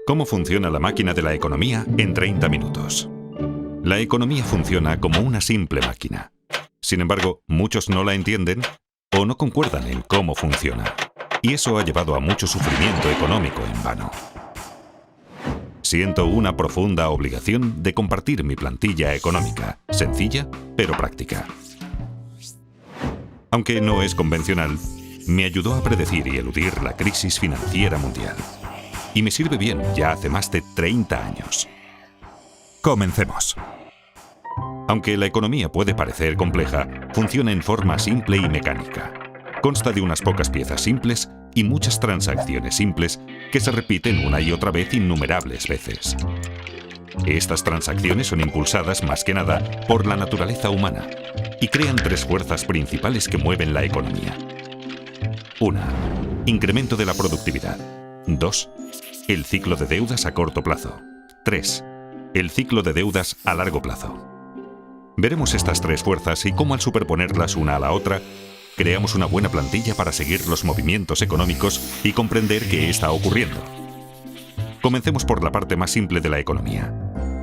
¿Cómo funciona la máquina de la economía en 30 minutos? La economía funciona como una simple máquina. Sin embargo, muchos no la entienden o no concuerdan en cómo funciona. Y eso ha llevado a mucho sufrimiento económico en vano. Siento una profunda obligación de compartir mi plantilla económica, sencilla pero práctica. Aunque no es convencional, me ayudó a predecir y eludir la crisis financiera mundial. Y me sirve bien ya hace más de 30 años. Comencemos. Aunque la economía puede parecer compleja, funciona en forma simple y mecánica. Consta de unas pocas piezas simples y muchas transacciones simples que se repiten una y otra vez innumerables veces. Estas transacciones son impulsadas más que nada por la naturaleza humana y crean tres fuerzas principales que mueven la economía. 1. Incremento de la productividad. 2. El ciclo de deudas a corto plazo. 3. El ciclo de deudas a largo plazo. Veremos estas tres fuerzas y cómo al superponerlas una a la otra, creamos una buena plantilla para seguir los movimientos económicos y comprender qué está ocurriendo. Comencemos por la parte más simple de la economía.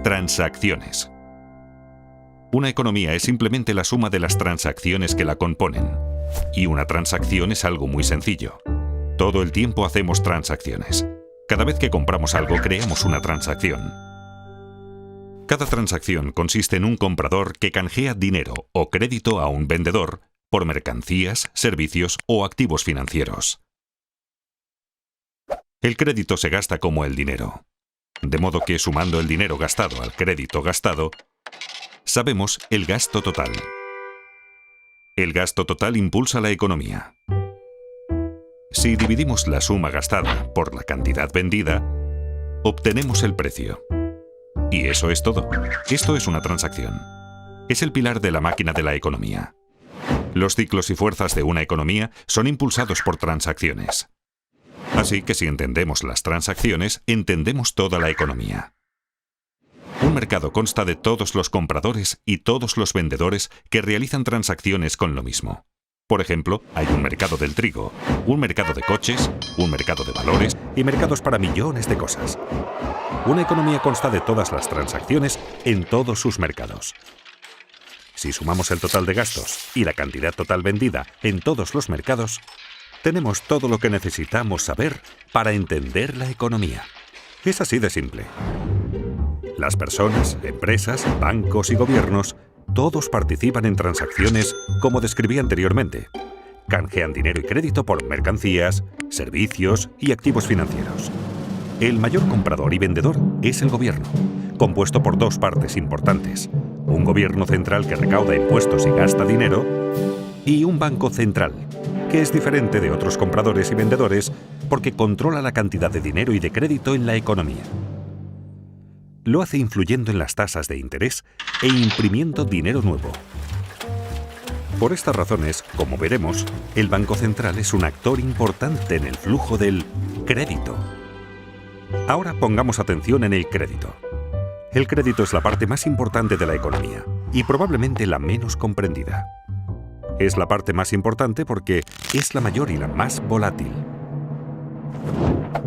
Transacciones. Una economía es simplemente la suma de las transacciones que la componen. Y una transacción es algo muy sencillo. Todo el tiempo hacemos transacciones. Cada vez que compramos algo, creamos una transacción. Cada transacción consiste en un comprador que canjea dinero o crédito a un vendedor por mercancías, servicios o activos financieros. El crédito se gasta como el dinero. De modo que sumando el dinero gastado al crédito gastado, sabemos el gasto total. El gasto total impulsa la economía. Si dividimos la suma gastada por la cantidad vendida, obtenemos el precio. Y eso es todo. Esto es una transacción. Es el pilar de la máquina de la economía. Los ciclos y fuerzas de una economía son impulsados por transacciones. Así que si entendemos las transacciones, entendemos toda la economía. Un mercado consta de todos los compradores y todos los vendedores que realizan transacciones con lo mismo. Por ejemplo, hay un mercado del trigo, un mercado de coches, un mercado de valores y mercados para millones de cosas. Una economía consta de todas las transacciones en todos sus mercados. Si sumamos el total de gastos y la cantidad total vendida en todos los mercados, tenemos todo lo que necesitamos saber para entender la economía. Es así de simple. Las personas, empresas, bancos y gobiernos, todos participan en transacciones como describí anteriormente. Canjean dinero y crédito por mercancías, servicios y activos financieros. El mayor comprador y vendedor es el gobierno, compuesto por dos partes importantes. Un gobierno central que recauda impuestos y gasta dinero, y un banco central, que es diferente de otros compradores y vendedores porque controla la cantidad de dinero y de crédito en la economía. Lo hace influyendo en las tasas de interés e imprimiendo dinero nuevo. Por estas razones, como veremos, el Banco Central es un actor importante en el flujo del crédito. Ahora pongamos atención en el crédito. El crédito es la parte más importante de la economía y probablemente la menos comprendida. Es la parte más importante porque es la mayor y la más volátil.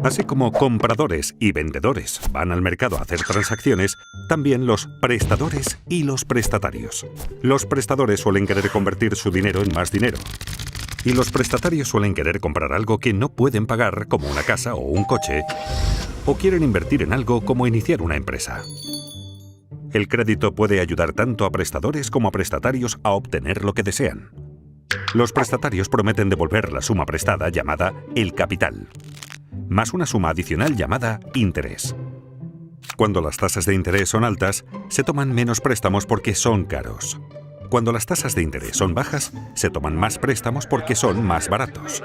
Así como compradores y vendedores van al mercado a hacer transacciones, también los prestadores y los prestatarios. Los prestadores suelen querer convertir su dinero en más dinero. Y los prestatarios suelen querer comprar algo que no pueden pagar, como una casa o un coche, o quieren invertir en algo como iniciar una empresa. El crédito puede ayudar tanto a prestadores como a prestatarios a obtener lo que desean. Los prestatarios prometen devolver la suma prestada llamada el capital, más una suma adicional llamada interés. Cuando las tasas de interés son altas, se toman menos préstamos porque son caros. Cuando las tasas de interés son bajas, se toman más préstamos porque son más baratos.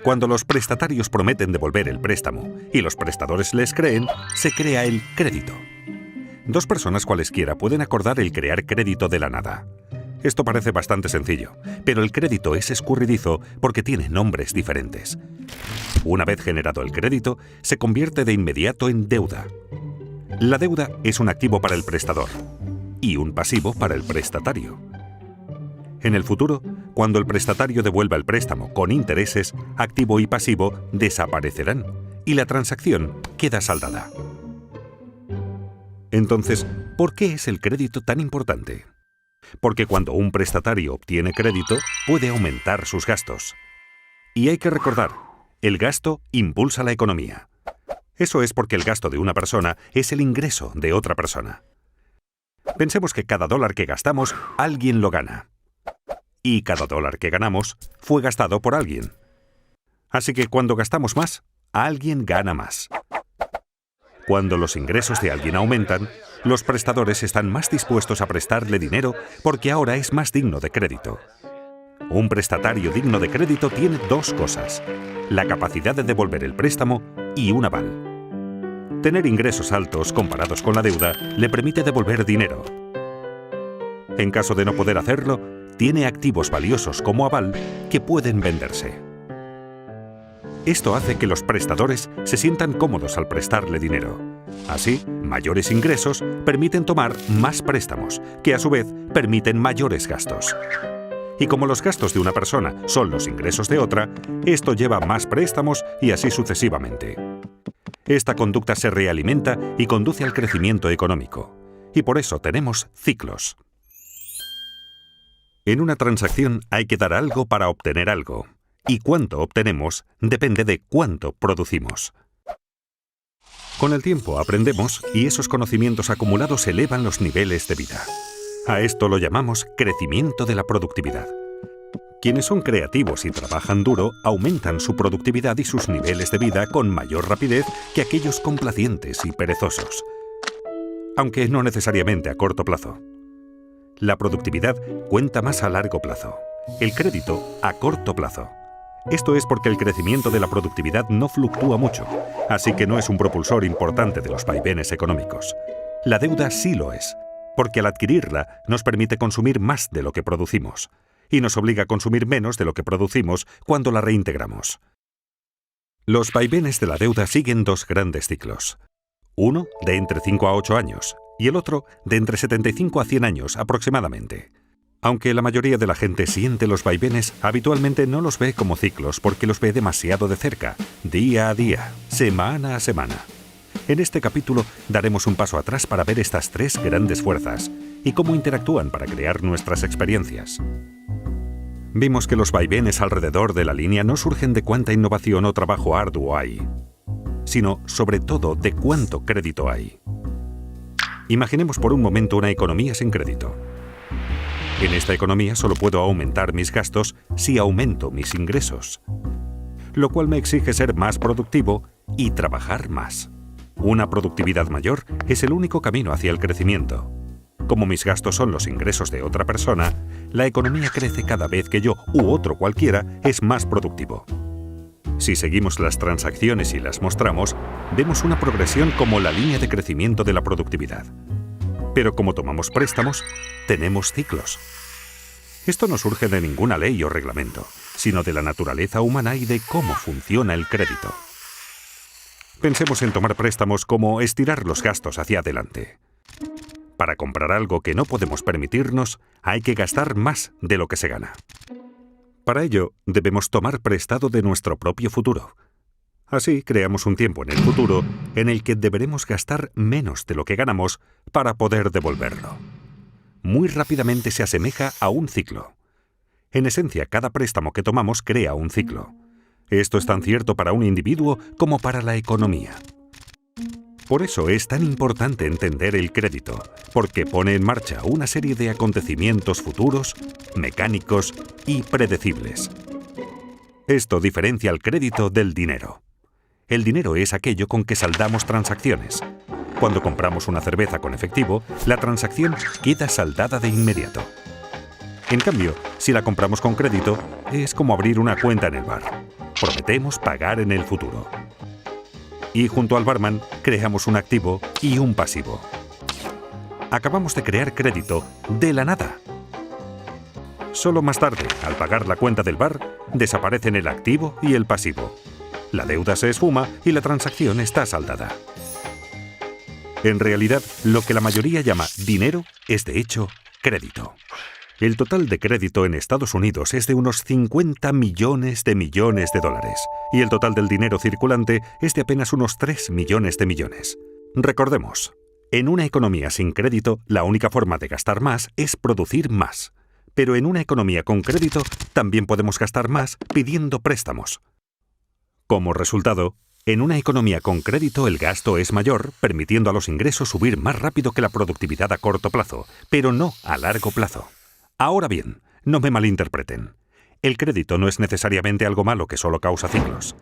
Cuando los prestatarios prometen devolver el préstamo y los prestadores les creen, se crea el crédito. Dos personas cualesquiera pueden acordar el crear crédito de la nada. Esto parece bastante sencillo, pero el crédito es escurridizo porque tiene nombres diferentes. Una vez generado el crédito, se convierte de inmediato en deuda. La deuda es un activo para el prestador y un pasivo para el prestatario. En el futuro, cuando el prestatario devuelva el préstamo con intereses, activo y pasivo desaparecerán y la transacción queda saldada. Entonces, ¿por qué es el crédito tan importante? Porque cuando un prestatario obtiene crédito, puede aumentar sus gastos. Y hay que recordar, el gasto impulsa la economía. Eso es porque el gasto de una persona es el ingreso de otra persona. Pensemos que cada dólar que gastamos, alguien lo gana. Y cada dólar que ganamos fue gastado por alguien. Así que cuando gastamos más, alguien gana más. Cuando los ingresos de alguien aumentan, los prestadores están más dispuestos a prestarle dinero porque ahora es más digno de crédito. Un prestatario digno de crédito tiene dos cosas: la capacidad de devolver el préstamo y un aval. Tener ingresos altos comparados con la deuda le permite devolver dinero. En caso de no poder hacerlo, tiene activos valiosos como aval que pueden venderse. Esto hace que los prestadores se sientan cómodos al prestarle dinero. Así, mayores ingresos permiten tomar más préstamos, que a su vez permiten mayores gastos. Y como los gastos de una persona son los ingresos de otra, esto lleva a más préstamos y así sucesivamente. Esta conducta se realimenta y conduce al crecimiento económico. Y por eso tenemos ciclos. En una transacción hay que dar algo para obtener algo. Y cuánto obtenemos depende de cuánto producimos. Con el tiempo aprendemos y esos conocimientos acumulados elevan los niveles de vida. A esto lo llamamos crecimiento de la productividad. Quienes son creativos y trabajan duro aumentan su productividad y sus niveles de vida con mayor rapidez que aquellos complacientes y perezosos. Aunque no necesariamente a corto plazo. La productividad cuenta más a largo plazo. El crédito a corto plazo. Esto es porque el crecimiento de la productividad no fluctúa mucho, así que no es un propulsor importante de los vaivenes económicos. La deuda sí lo es, porque al adquirirla nos permite consumir más de lo que producimos, y nos obliga a consumir menos de lo que producimos cuando la reintegramos. Los vaivenes de la deuda siguen dos grandes ciclos. Uno de entre 5 a 8 años, y el otro de entre 75 a 100 años aproximadamente. Aunque la mayoría de la gente siente los vaivenes, habitualmente no los ve como ciclos porque los ve demasiado de cerca, día a día, semana a semana. En este capítulo daremos un paso atrás para ver estas tres grandes fuerzas y cómo interactúan para crear nuestras experiencias. Vimos que los vaivenes alrededor de la línea no surgen de cuánta innovación o trabajo arduo hay, sino sobre todo de cuánto crédito hay. Imaginemos por un momento una economía sin crédito. En esta economía solo puedo aumentar mis gastos si aumento mis ingresos, lo cual me exige ser más productivo y trabajar más. Una productividad mayor es el único camino hacia el crecimiento. Como mis gastos son los ingresos de otra persona, la economía crece cada vez que yo u otro cualquiera es más productivo. Si seguimos las transacciones y las mostramos, vemos una progresión como la línea de crecimiento de la productividad. Pero como tomamos préstamos, tenemos ciclos. Esto no surge de ninguna ley o reglamento, sino de la naturaleza humana y de cómo funciona el crédito. Pensemos en tomar préstamos como estirar los gastos hacia adelante. Para comprar algo que no podemos permitirnos, hay que gastar más de lo que se gana. Para ello, debemos tomar prestado de nuestro propio futuro. Así creamos un tiempo en el futuro en el que deberemos gastar menos de lo que ganamos para poder devolverlo. Muy rápidamente se asemeja a un ciclo. En esencia, cada préstamo que tomamos crea un ciclo. Esto es tan cierto para un individuo como para la economía. Por eso es tan importante entender el crédito, porque pone en marcha una serie de acontecimientos futuros, mecánicos y predecibles. Esto diferencia al crédito del dinero. El dinero es aquello con que saldamos transacciones. Cuando compramos una cerveza con efectivo, la transacción queda saldada de inmediato. En cambio, si la compramos con crédito, es como abrir una cuenta en el bar. Prometemos pagar en el futuro. Y junto al barman, creamos un activo y un pasivo. Acabamos de crear crédito de la nada. Solo más tarde, al pagar la cuenta del bar, desaparecen el activo y el pasivo. La deuda se esfuma y la transacción está saldada. En realidad, lo que la mayoría llama dinero es de hecho crédito. El total de crédito en Estados Unidos es de unos 50 millones de dólares, y el total del dinero circulante es de apenas unos 3 millones de millones. Recordemos, en una economía sin crédito, la única forma de gastar más es producir más. Pero en una economía con crédito, también podemos gastar más pidiendo préstamos. Como resultado, en una economía con crédito el gasto es mayor, permitiendo a los ingresos subir más rápido que la productividad a corto plazo, pero no a largo plazo. Ahora bien, no me malinterpreten. El crédito no es necesariamente algo malo que solo causa ciclos.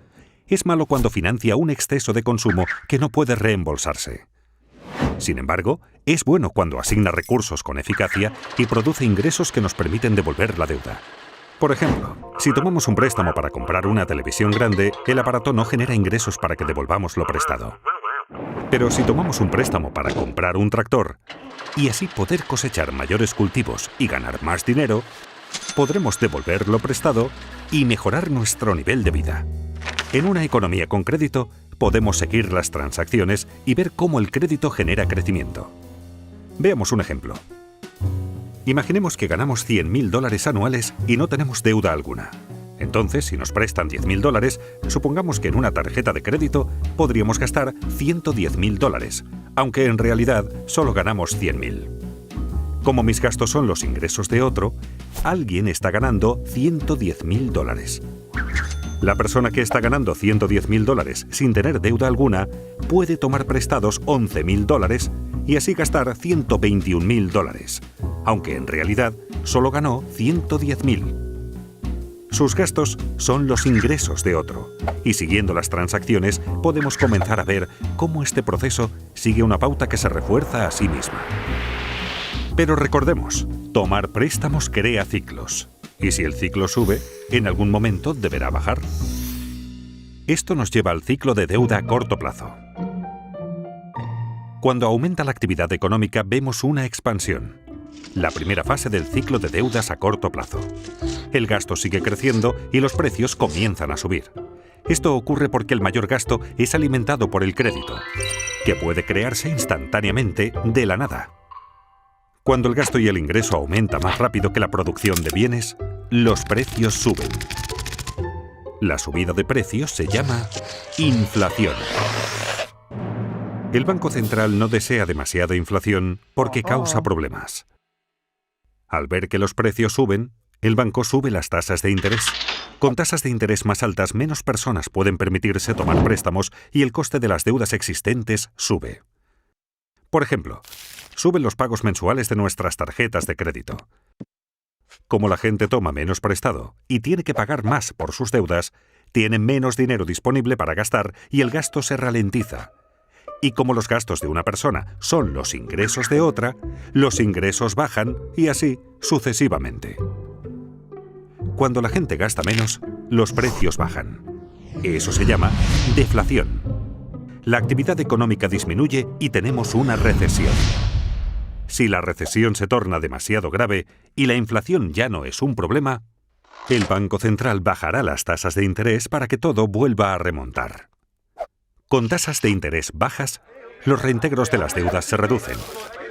Es malo cuando financia un exceso de consumo que no puede reembolsarse. Sin embargo, es bueno cuando asigna recursos con eficacia y produce ingresos que nos permiten devolver la deuda. Por ejemplo, si tomamos un préstamo para comprar una televisión grande, el aparato no genera ingresos para que devolvamos lo prestado. Pero si tomamos un préstamo para comprar un tractor, y así poder cosechar mayores cultivos y ganar más dinero, podremos devolver lo prestado y mejorar nuestro nivel de vida. En una economía con crédito, podemos seguir las transacciones y ver cómo el crédito genera crecimiento. Veamos un ejemplo. Imaginemos que ganamos $100.000 anuales y no tenemos deuda alguna. Entonces, si nos prestan $10.000, supongamos que en una tarjeta de crédito podríamos gastar $110.000, aunque en realidad solo ganamos $100.000. Como mis gastos son los ingresos de otro, alguien está ganando $110.000. La persona que está ganando $110.000 sin tener deuda alguna puede tomar prestados $11.000 y así gastar $121.000, aunque en realidad solo ganó $110.000. Sus gastos son los ingresos de otro, y siguiendo las transacciones podemos comenzar a ver cómo este proceso sigue una pauta que se refuerza a sí misma. Pero recordemos, tomar préstamos crea ciclos, y si el ciclo sube, en algún momento deberá bajar. Esto nos lleva al ciclo de deuda a corto plazo. Cuando aumenta la actividad económica vemos una expansión, la primera fase del ciclo de deudas a corto plazo. El gasto sigue creciendo y los precios comienzan a subir. Esto ocurre porque el mayor gasto es alimentado por el crédito, que puede crearse instantáneamente de la nada. Cuando el gasto y el ingreso aumenta más rápido que la producción de bienes, los precios suben. La subida de precios se llama inflación. El Banco Central no desea demasiada inflación porque causa problemas. Al ver que los precios suben, el banco sube las tasas de interés. Con tasas de interés más altas, menos personas pueden permitirse tomar préstamos y el coste de las deudas existentes sube. Por ejemplo, suben los pagos mensuales de nuestras tarjetas de crédito. Como la gente toma menos prestado y tiene que pagar más por sus deudas, tienen menos dinero disponible para gastar y el gasto se ralentiza. Y como los gastos de una persona son los ingresos de otra, los ingresos bajan y así sucesivamente. Cuando la gente gasta menos, los precios bajan. Eso se llama deflación. La actividad económica disminuye y tenemos una recesión. Si la recesión se torna demasiado grave y la inflación ya no es un problema, el Banco Central bajará las tasas de interés para que todo vuelva a remontar. Con tasas de interés bajas, los reintegros de las deudas se reducen,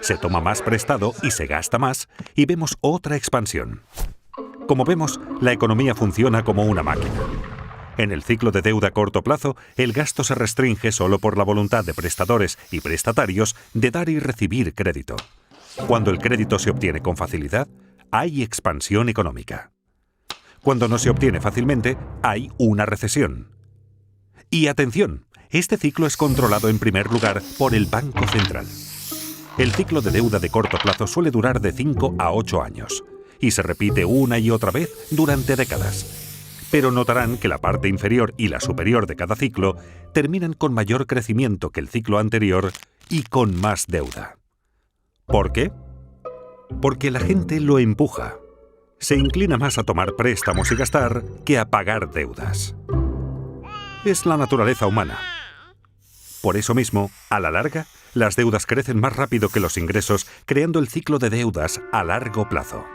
se toma más prestado y se gasta más, y vemos otra expansión. Como vemos, la economía funciona como una máquina. En el ciclo de deuda a corto plazo, el gasto se restringe solo por la voluntad de prestadores y prestatarios de dar y recibir crédito. Cuando el crédito se obtiene con facilidad, hay expansión económica. Cuando no se obtiene fácilmente, hay una recesión. Y atención, este ciclo es controlado en primer lugar por el Banco Central. El ciclo de deuda de corto plazo suele durar de 5 a 8 años y se repite una y otra vez durante décadas. Pero notarán que la parte inferior y la superior de cada ciclo terminan con mayor crecimiento que el ciclo anterior y con más deuda. ¿Por qué? Porque la gente lo empuja. Se inclina más a tomar préstamos y gastar que a pagar deudas. Es la naturaleza humana. Por eso mismo, a la larga, las deudas crecen más rápido que los ingresos, creando el ciclo de deudas a largo plazo.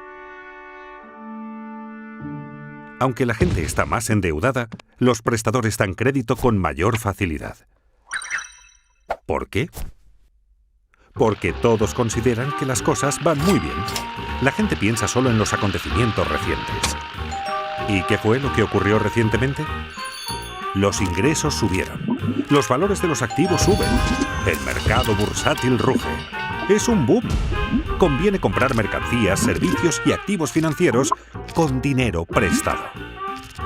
Aunque la gente está más endeudada, los prestadores dan crédito con mayor facilidad. ¿Por qué? Porque todos consideran que las cosas van muy bien. La gente piensa solo en los acontecimientos recientes. ¿Y qué fue lo que ocurrió recientemente? Los ingresos subieron. Los valores de los activos suben. El mercado bursátil ruge. Es un boom. Conviene comprar mercancías, servicios y activos financieros con dinero prestado.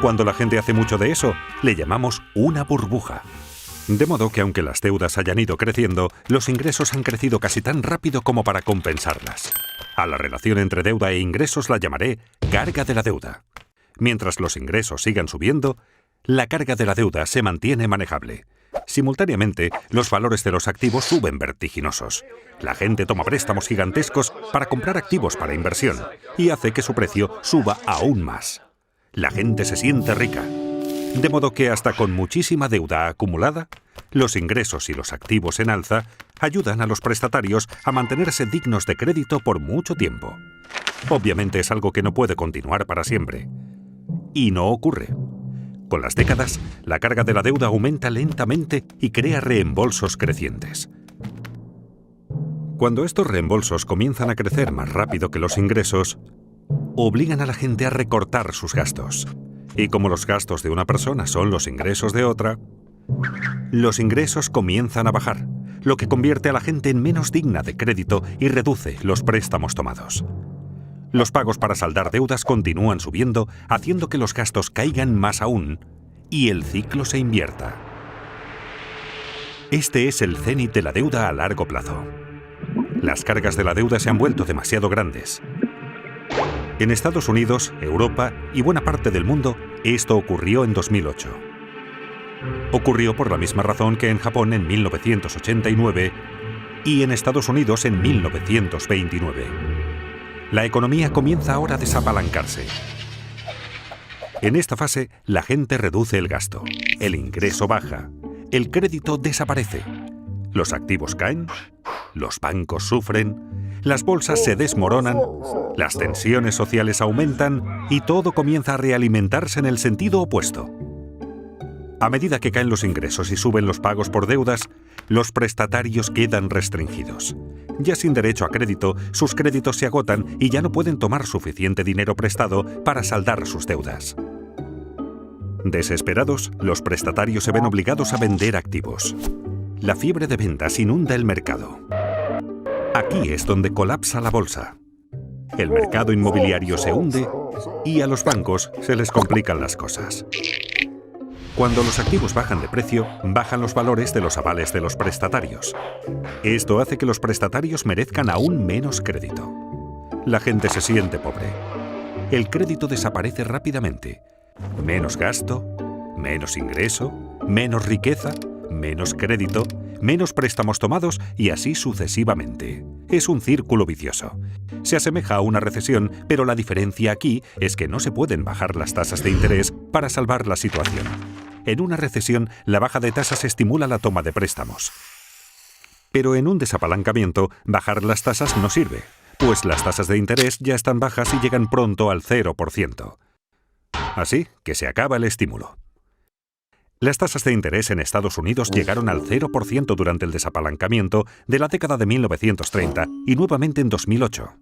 Cuando la gente hace mucho de eso, le llamamos una burbuja. De modo que aunque las deudas hayan ido creciendo, los ingresos han crecido casi tan rápido como para compensarlas. A la relación entre deuda e ingresos la llamaré carga de la deuda. Mientras los ingresos sigan subiendo, la carga de la deuda se mantiene manejable. Simultáneamente, los valores de los activos suben vertiginosos. La gente toma préstamos gigantescos para comprar activos para inversión y hace que su precio suba aún más. La gente se siente rica. De modo que hasta con muchísima deuda acumulada, los ingresos y los activos en alza ayudan a los prestatarios a mantenerse dignos de crédito por mucho tiempo. Obviamente es algo que no puede continuar para siempre. Y no ocurre. Con las décadas, la carga de la deuda aumenta lentamente y crea reembolsos crecientes. Cuando estos reembolsos comienzan a crecer más rápido que los ingresos, obligan a la gente a recortar sus gastos. Y como los gastos de una persona son los ingresos de otra, los ingresos comienzan a bajar, lo que convierte a la gente en menos digna de crédito y reduce los préstamos tomados. Los pagos para saldar deudas continúan subiendo, haciendo que los gastos caigan más aún y el ciclo se invierta. Este es el cénit de la deuda a largo plazo. Las cargas de la deuda se han vuelto demasiado grandes. En Estados Unidos, Europa y buena parte del mundo, esto ocurrió en 2008. Ocurrió por la misma razón que en Japón en 1989 y en Estados Unidos en 1929. La economía comienza ahora a desapalancarse. En esta fase, la gente reduce el gasto, el ingreso baja, el crédito desaparece, los activos caen, los bancos sufren, las bolsas se desmoronan, las tensiones sociales aumentan y todo comienza a realimentarse en el sentido opuesto. A medida que caen los ingresos y suben los pagos por deudas, los prestatarios quedan restringidos. Ya sin derecho a crédito, sus créditos se agotan y ya no pueden tomar suficiente dinero prestado para saldar sus deudas. Desesperados, los prestatarios se ven obligados a vender activos. La fiebre de ventas inunda el mercado. Aquí es donde colapsa la bolsa. El mercado inmobiliario se hunde y a los bancos se les complican las cosas. Cuando los activos bajan de precio, bajan los valores de los avales de los prestatarios. Esto hace que los prestatarios merezcan aún menos crédito. La gente se siente pobre. El crédito desaparece rápidamente. Menos gasto, menos ingreso, menos riqueza, menos crédito, menos préstamos tomados y así sucesivamente. Es un círculo vicioso. Se asemeja a una recesión, pero la diferencia aquí es que no se pueden bajar las tasas de interés para salvar la situación. En una recesión, la baja de tasas estimula la toma de préstamos. Pero en un desapalancamiento, bajar las tasas no sirve, pues las tasas de interés ya están bajas y llegan pronto al 0%. Así que se acaba el estímulo. Las tasas de interés en Estados Unidos llegaron al 0% durante el desapalancamiento de la década de 1930 y nuevamente en 2008.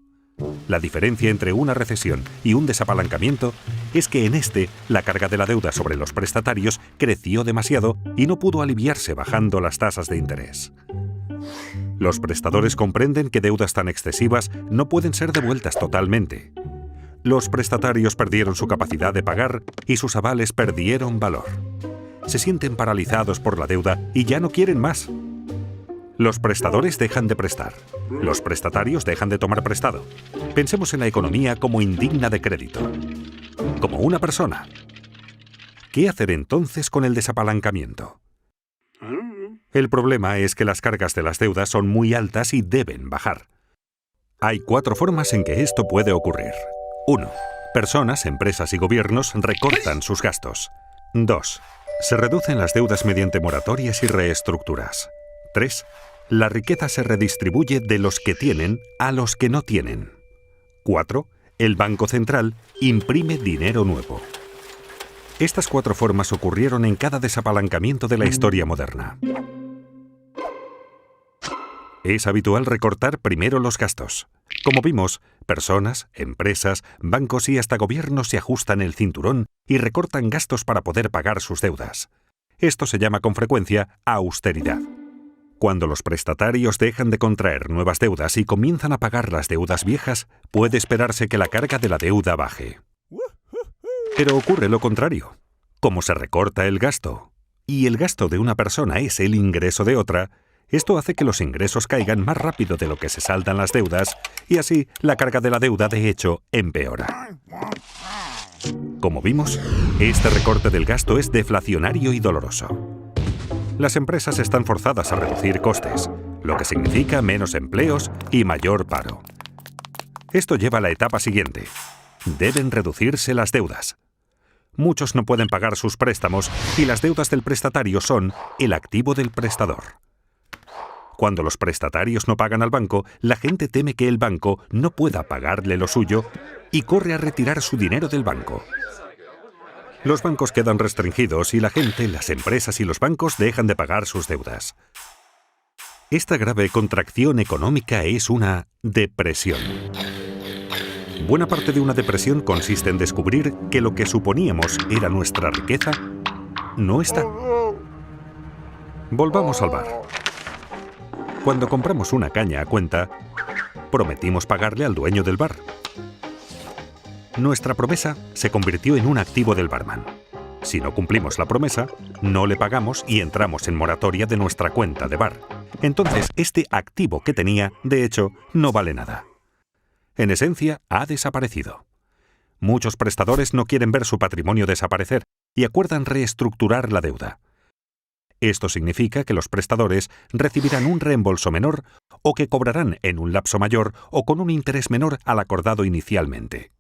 La diferencia entre una recesión y un desapalancamiento es que en este, la carga de la deuda sobre los prestatarios creció demasiado y no pudo aliviarse bajando las tasas de interés. Los prestadores comprenden que deudas tan excesivas no pueden ser devueltas totalmente. Los prestatarios perdieron su capacidad de pagar y sus avales perdieron valor. Se sienten paralizados por la deuda y ya no quieren más. Los prestadores dejan de prestar. Los prestatarios dejan de tomar prestado. Pensemos en la economía como indigna de crédito. Como una persona. ¿Qué hacer entonces con el desapalancamiento? El problema es que las cargas de las deudas son muy altas y deben bajar. Hay 4 formas en que esto puede ocurrir. 1. Personas, empresas y gobiernos recortan sus gastos. 2. Se reducen las deudas mediante moratorias y reestructuras. 3. La riqueza se redistribuye de los que tienen a los que no tienen. 4. El Banco Central imprime dinero nuevo. Estas 4 formas ocurrieron en cada desapalancamiento de la historia moderna. Es habitual recortar primero los gastos. Como vimos, personas, empresas, bancos y hasta gobiernos se ajustan el cinturón y recortan gastos para poder pagar sus deudas. Esto se llama con frecuencia austeridad. Cuando los prestatarios dejan de contraer nuevas deudas y comienzan a pagar las deudas viejas, puede esperarse que la carga de la deuda baje. Pero ocurre lo contrario. Como se recorta el gasto, y el gasto de una persona es el ingreso de otra, esto hace que los ingresos caigan más rápido de lo que se saldan las deudas, y así la carga de la deuda de hecho empeora. Como vimos, este recorte del gasto es deflacionario y doloroso. Las empresas están forzadas a reducir costes, lo que significa menos empleos y mayor paro. Esto lleva a la etapa siguiente. Deben reducirse las deudas. Muchos no pueden pagar sus préstamos y las deudas del prestatario son el activo del prestador. Cuando los prestatarios no pagan al banco, la gente teme que el banco no pueda pagarle lo suyo y corre a retirar su dinero del banco. Los bancos quedan restringidos y la gente, las empresas y los bancos dejan de pagar sus deudas. Esta grave contracción económica es una depresión. Buena parte de una depresión consiste en descubrir que lo que suponíamos era nuestra riqueza no está. Volvamos al bar. Cuando compramos una caña a cuenta, prometimos pagarle al dueño del bar. Nuestra promesa se convirtió en un activo del barman. Si no cumplimos la promesa, no le pagamos y entramos en moratoria de nuestra cuenta de bar. Entonces, este activo que tenía, de hecho, no vale nada. En esencia, ha desaparecido. Muchos prestadores no quieren ver su patrimonio desaparecer y acuerdan reestructurar la deuda. Esto significa que los prestadores recibirán un reembolso menor o que cobrarán en un lapso mayor o con un interés menor al acordado inicialmente.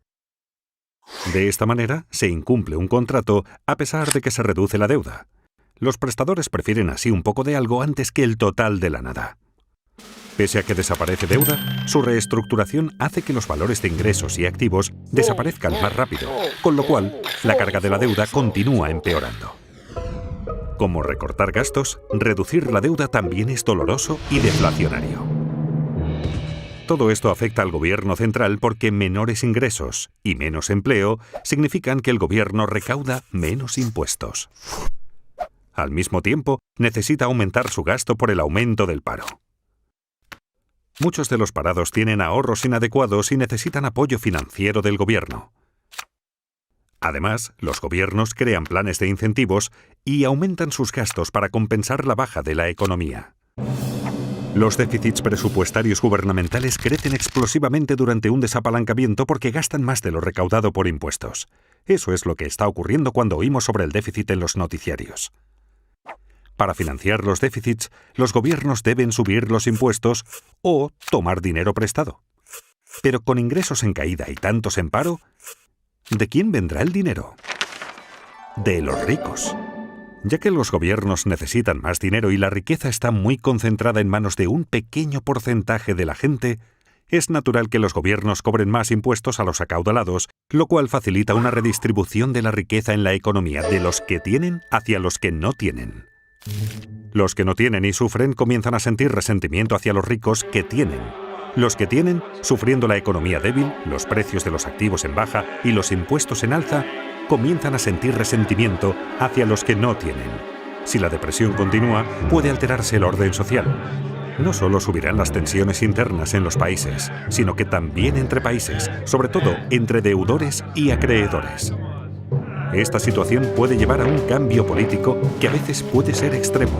De esta manera, se incumple un contrato a pesar de que se reduce la deuda. Los prestadores prefieren así un poco de algo antes que el total de la nada. Pese a que desaparece deuda, su reestructuración hace que los valores de ingresos y activos desaparezcan más rápido, con lo cual la carga de la deuda continúa empeorando. Como recortar gastos, reducir la deuda también es doloroso y deflacionario. Todo esto afecta al gobierno central porque menores ingresos y menos empleo significan que el gobierno recauda menos impuestos. Al mismo tiempo, necesita aumentar su gasto por el aumento del paro. Muchos de los parados tienen ahorros inadecuados y necesitan apoyo financiero del gobierno. Además, los gobiernos crean planes de incentivos y aumentan sus gastos para compensar la baja de la economía. Los déficits presupuestarios gubernamentales crecen explosivamente durante un desapalancamiento porque gastan más de lo recaudado por impuestos. Eso es lo que está ocurriendo cuando oímos sobre el déficit en los noticiarios. Para financiar los déficits, los gobiernos deben subir los impuestos o tomar dinero prestado. Pero con ingresos en caída y tantos en paro, ¿de quién vendrá el dinero? De los ricos. Ya que los gobiernos necesitan más dinero y la riqueza está muy concentrada en manos de un pequeño porcentaje de la gente, es natural que los gobiernos cobren más impuestos a los acaudalados, lo cual facilita una redistribución de la riqueza en la economía de los que tienen hacia los que no tienen. Los que no tienen y sufren comienzan a sentir resentimiento hacia los ricos que tienen. Los que tienen, sufriendo la economía débil, los precios de los activos en baja y los impuestos en alza, comienzan a sentir resentimiento hacia los que no tienen. Si la depresión continúa, puede alterarse el orden social. No solo subirán las tensiones internas en los países, sino que también entre países, sobre todo entre deudores y acreedores. Esta situación puede llevar a un cambio político que a veces puede ser extremo.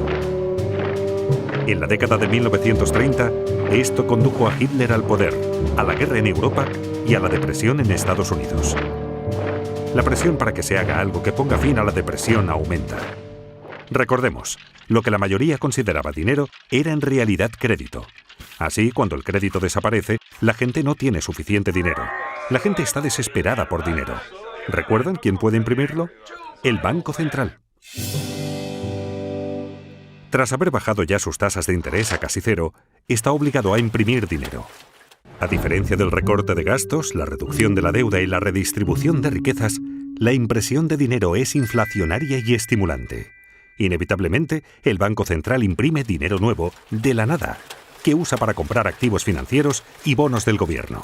En la década de 1930, esto condujo a Hitler al poder, a la guerra en Europa y a la depresión en Estados Unidos. La presión para que se haga algo que ponga fin a la depresión aumenta. Recordemos, lo que la mayoría consideraba dinero era en realidad crédito. Así, cuando el crédito desaparece, la gente no tiene suficiente dinero. La gente está desesperada por dinero. ¿Recuerdan quién puede imprimirlo? El Banco Central. Tras haber bajado ya sus tasas de interés a casi cero, está obligado a imprimir dinero. A diferencia del recorte de gastos, la reducción de la deuda y la redistribución de riquezas, la impresión de dinero es inflacionaria y estimulante. Inevitablemente, el Banco Central imprime dinero nuevo de la nada que usa para comprar activos financieros y bonos del gobierno.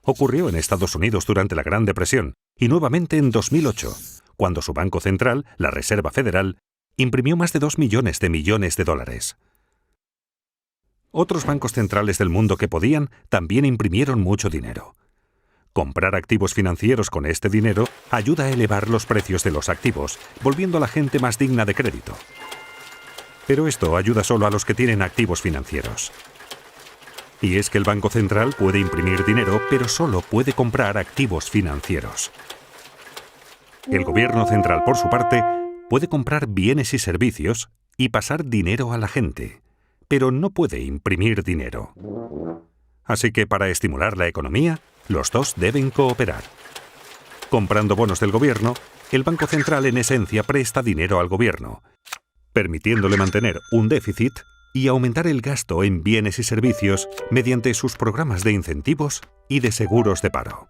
Ocurrió en Estados Unidos durante la Gran Depresión y nuevamente en 2008, cuando su Banco Central, la Reserva Federal, imprimió más de 2 millones de dólares. Otros bancos centrales del mundo que podían también imprimieron mucho dinero. Comprar activos financieros con este dinero ayuda a elevar los precios de los activos, volviendo a la gente más digna de crédito. Pero esto ayuda solo a los que tienen activos financieros. Y es que el Banco Central puede imprimir dinero, pero solo puede comprar activos financieros. El Gobierno Central, por su parte, puede comprar bienes y servicios y pasar dinero a la gente, pero no puede imprimir dinero. Así que para estimular la economía, los dos deben cooperar. Comprando bonos del gobierno, el Banco Central en esencia presta dinero al gobierno, permitiéndole mantener un déficit y aumentar el gasto en bienes y servicios mediante sus programas de incentivos y de seguros de paro.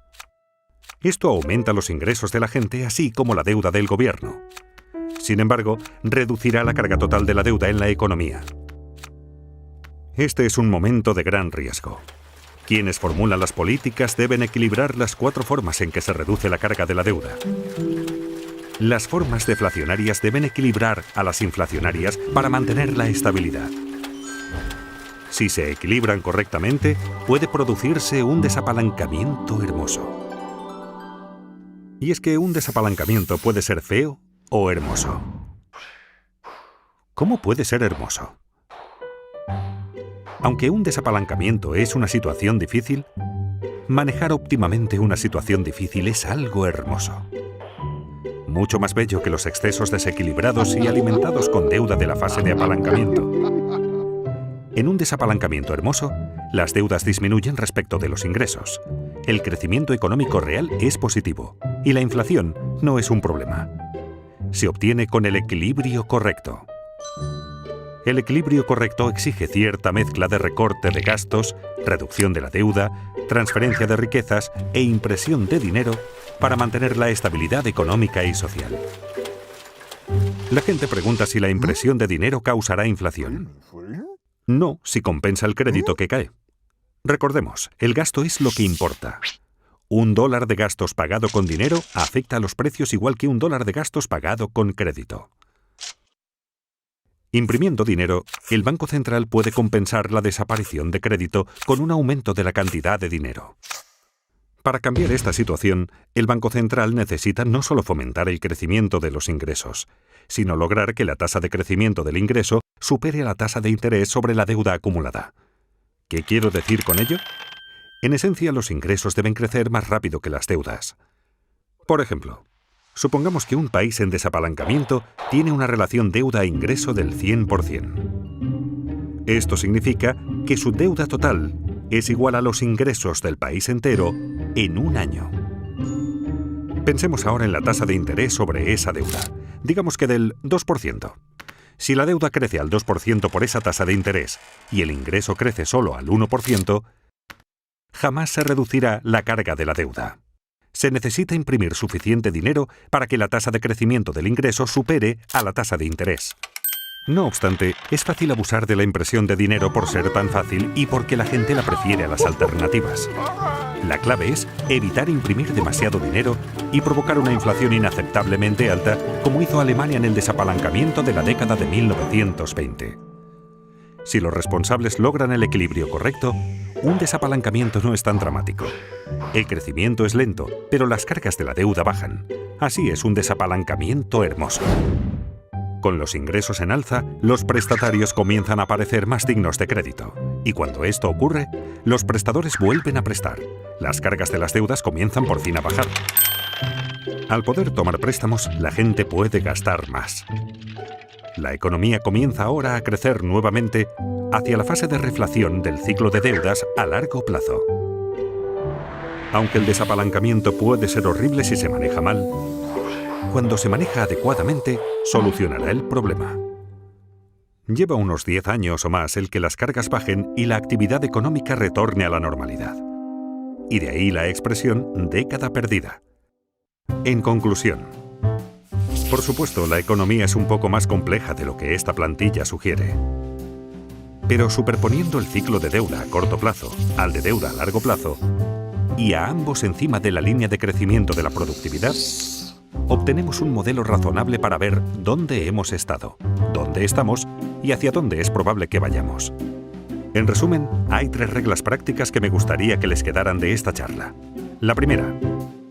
Esto aumenta los ingresos de la gente, así como la deuda del gobierno. Sin embargo, reducirá la carga total de la deuda en la economía. Este es un momento de gran riesgo. Quienes formulan las políticas deben equilibrar las 4 formas en que se reduce la carga de la deuda. Las formas deflacionarias deben equilibrar a las inflacionarias para mantener la estabilidad. Si se equilibran correctamente, puede producirse un desapalancamiento hermoso. Y es que un desapalancamiento puede ser feo o hermoso. ¿Cómo puede ser hermoso? Aunque un desapalancamiento es una situación difícil, manejar óptimamente una situación difícil es algo hermoso. Mucho más bello que los excesos desequilibrados y alimentados con deuda de la fase de apalancamiento. En un desapalancamiento hermoso, las deudas disminuyen respecto de los ingresos. El crecimiento económico real es positivo y la inflación no es un problema. Se obtiene con el equilibrio correcto. El equilibrio correcto exige cierta mezcla de recorte de gastos, reducción de la deuda, transferencia de riquezas e impresión de dinero para mantener la estabilidad económica y social. La gente pregunta si la impresión de dinero causará inflación. No, si compensa el crédito que cae. Recordemos, el gasto es lo que importa. $1 de gastos pagado con dinero afecta a los precios igual que $1 de gastos pagado con crédito. Imprimiendo dinero, el Banco Central puede compensar la desaparición de crédito con un aumento de la cantidad de dinero. Para cambiar esta situación, el Banco Central necesita no solo fomentar el crecimiento de los ingresos, sino lograr que la tasa de crecimiento del ingreso supere a la tasa de interés sobre la deuda acumulada. ¿Qué quiero decir con ello? En esencia, los ingresos deben crecer más rápido que las deudas. Por ejemplo, supongamos que un país en desapalancamiento tiene una relación deuda-ingreso del 100%. Esto significa que su deuda total es igual a los ingresos del país entero en un año. Pensemos ahora en la tasa de interés sobre esa deuda, digamos que del 2%. Si la deuda crece al 2% por esa tasa de interés y el ingreso crece solo al 1%, jamás se reducirá la carga de la deuda. Se necesita imprimir suficiente dinero para que la tasa de crecimiento del ingreso supere a la tasa de interés. No obstante, es fácil abusar de la impresión de dinero por ser tan fácil y porque la gente la prefiere a las alternativas. La clave es evitar imprimir demasiado dinero y provocar una inflación inaceptablemente alta, como hizo Alemania en el desapalancamiento de la década de 1920. Si los responsables logran el equilibrio correcto, un desapalancamiento no es tan dramático. El crecimiento es lento, pero las cargas de la deuda bajan. Así es un desapalancamiento hermoso. Con los ingresos en alza, los prestatarios comienzan a parecer más dignos de crédito. Y cuando esto ocurre, los prestadores vuelven a prestar. Las cargas de las deudas comienzan por fin a bajar. Al poder tomar préstamos, la gente puede gastar más. La economía comienza ahora a crecer nuevamente hacia la fase de reflación del ciclo de deudas a largo plazo. Aunque el desapalancamiento puede ser horrible si se maneja mal, cuando se maneja adecuadamente, solucionará el problema. Lleva unos 10 años o más el que las cargas bajen y la actividad económica retorne a la normalidad. Y de ahí la expresión década perdida. En conclusión, por supuesto, la economía es un poco más compleja de lo que esta plantilla sugiere. Pero superponiendo el ciclo de deuda a corto plazo al de deuda a largo plazo, y a ambos encima de la línea de crecimiento de la productividad, obtenemos un modelo razonable para ver dónde hemos estado, dónde estamos y hacia dónde es probable que vayamos. En resumen, hay 3 reglas prácticas que me gustaría que les quedaran de esta charla. La primera,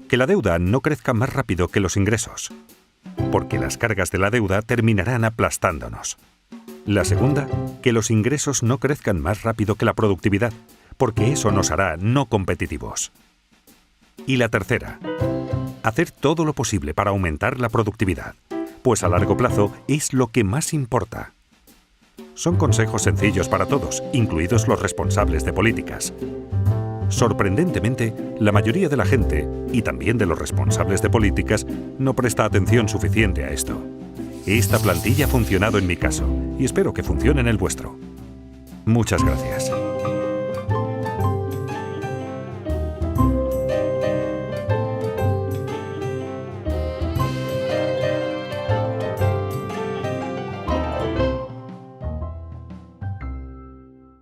que la deuda no crezca más rápido que los ingresos, porque las cargas de la deuda terminarán aplastándonos. La segunda, que los ingresos no crezcan más rápido que la productividad, porque eso nos hará no competitivos. Y la tercera, hacer todo lo posible para aumentar la productividad, pues a largo plazo es lo que más importa. Son consejos sencillos para todos, incluidos los responsables de políticas. Sorprendentemente, la mayoría de la gente, y también de los responsables de políticas, no presta atención suficiente a esto. Esta plantilla ha funcionado en mi caso, y espero que funcione en el vuestro. Muchas gracias.